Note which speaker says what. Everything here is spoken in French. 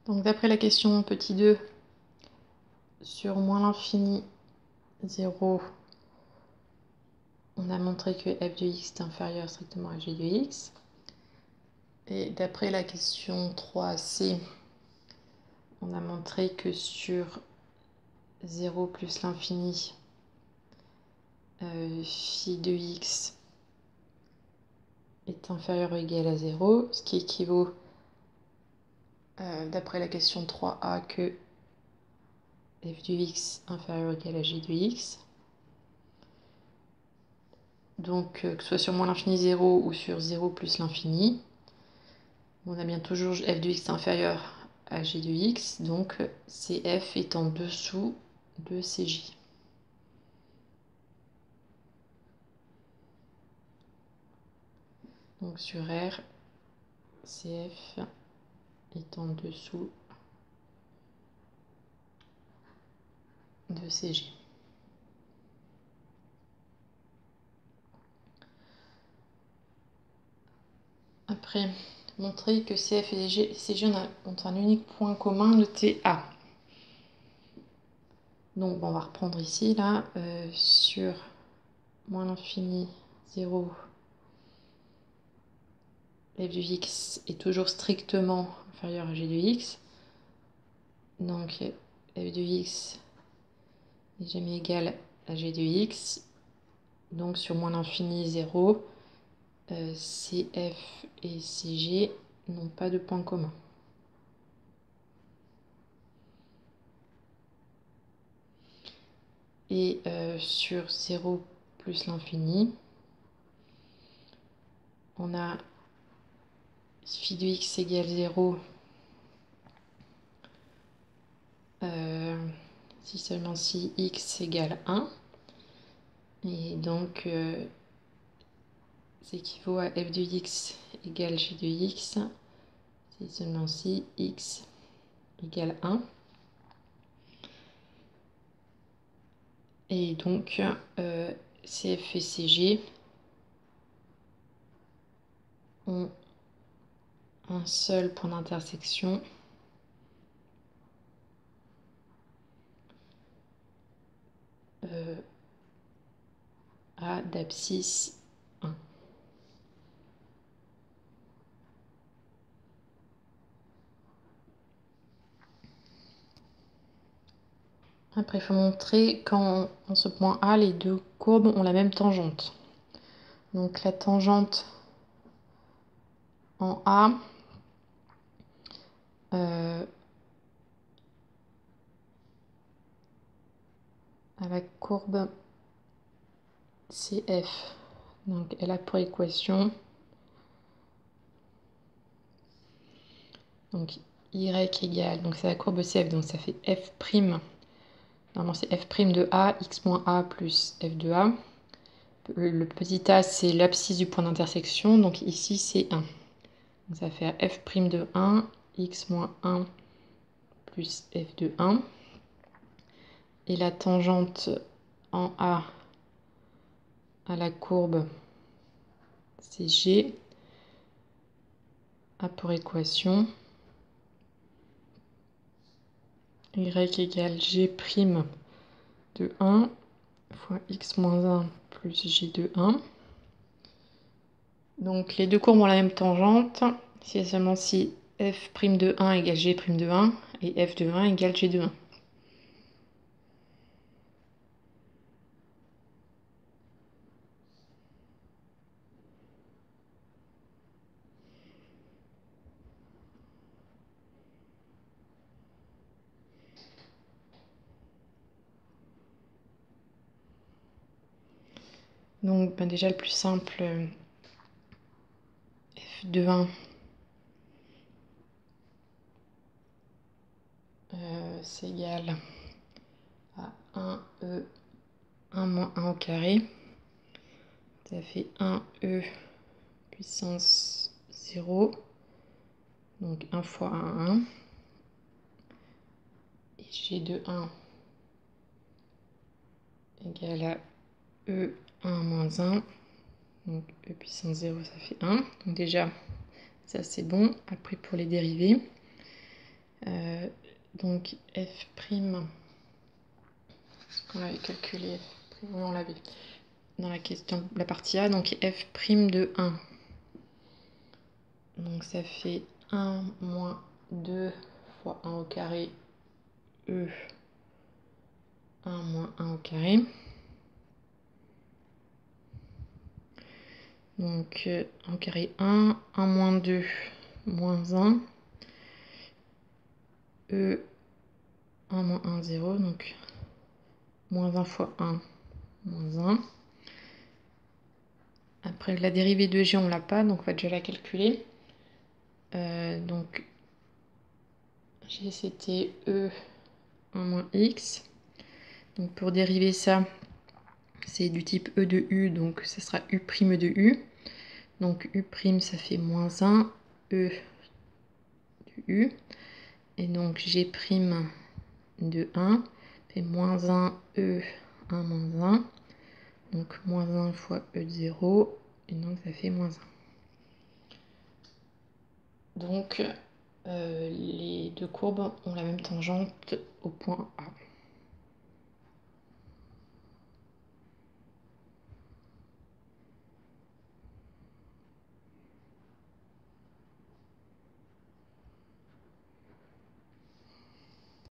Speaker 1: Donc d'après la question petit 2, sur moins l'infini 0, on a montré que f de x est inférieur strictement à g de x. Et d'après la question 3c, on a montré que sur 0 plus l'infini, phi de x est inférieur ou égal à 0, ce qui équivaut, d'après la question 3a, que f de x inférieur ou égal à g de x. Donc, que ce soit sur moins l'infini 0 ou sur 0 plus l'infini, on a bien toujours f de x inférieur à g de x, donc cf est en dessous de cj. Donc sur R, cf est en dessous de cj. Après, montrer que CF et CG ont un unique point commun noté A. Donc on va reprendre ici, là, sur moins l'infini 0, f de x est toujours strictement inférieur à g de x. Donc f de x n'est jamais égal à g de x. Donc sur moins l'infini 0, CF et CG n'ont pas de point commun. Et sur 0 plus l'infini, on a phi de x égale 0 si seulement si x égale 1. Et donc, ça équivaut à f de x égale g de x si seulement si x égale 1. Et donc, CF et CG ont un seul point d'intersection à d'abscisse 1. Après, il faut montrer qu'en ce point A, les deux courbes ont la même tangente. Donc la tangente en A à la courbe CF. Donc elle a pour équation donc y égale, donc c'est la courbe CF, donc ça fait f'. Normalement c'est f' de A, x moins A plus f de A. Le petit a c'est l'abscisse du point d'intersection, donc ici c'est 1. Donc ça fait f' de 1, x moins 1 plus f de 1. Et la tangente en A à la courbe CG a pour équation y égale g' de 1 fois x moins 1 plus g de 1. Donc les deux courbes ont la même tangente, si et seulement si f' de 1 égale g' de 1 et f de 1 égale g de 1. Donc déjà le plus simple, f de 1 c'est égal à 1e 1 moins 1 au carré. Ça fait 1e puissance 0. Donc 1 fois 1, 1. Et g de 1 égale à E1 moins 1. Donc E puissance 0, ça fait 1. Donc déjà, ça c'est bon. Après pour les dérivés, Donc f', est-ce qu'on l'avait calculé f'? Oui, on l'avait dans la question, la partie A, donc f' de 1. Donc ça fait 1 moins 2 fois 1 au carré E 1 moins 1 au carré. Donc 1 au carré 1, 1 moins 2, moins 1. E 1 moins 1, 0. Donc moins 1 fois 1, moins 1. Après la dérivée de G, on ne l'a pas, donc on va déjà la calculer. Donc G c'était E 1 moins X. Donc pour dériver ça, c'est du type E de U, donc ça sera U' de U. Donc U' ça fait moins 1, E de U. Et donc G' de 1 fait moins 1, E 1 moins 1. Donc moins 1 fois E de 0. Et donc ça fait moins 1. Donc les deux courbes ont la même tangente au point A.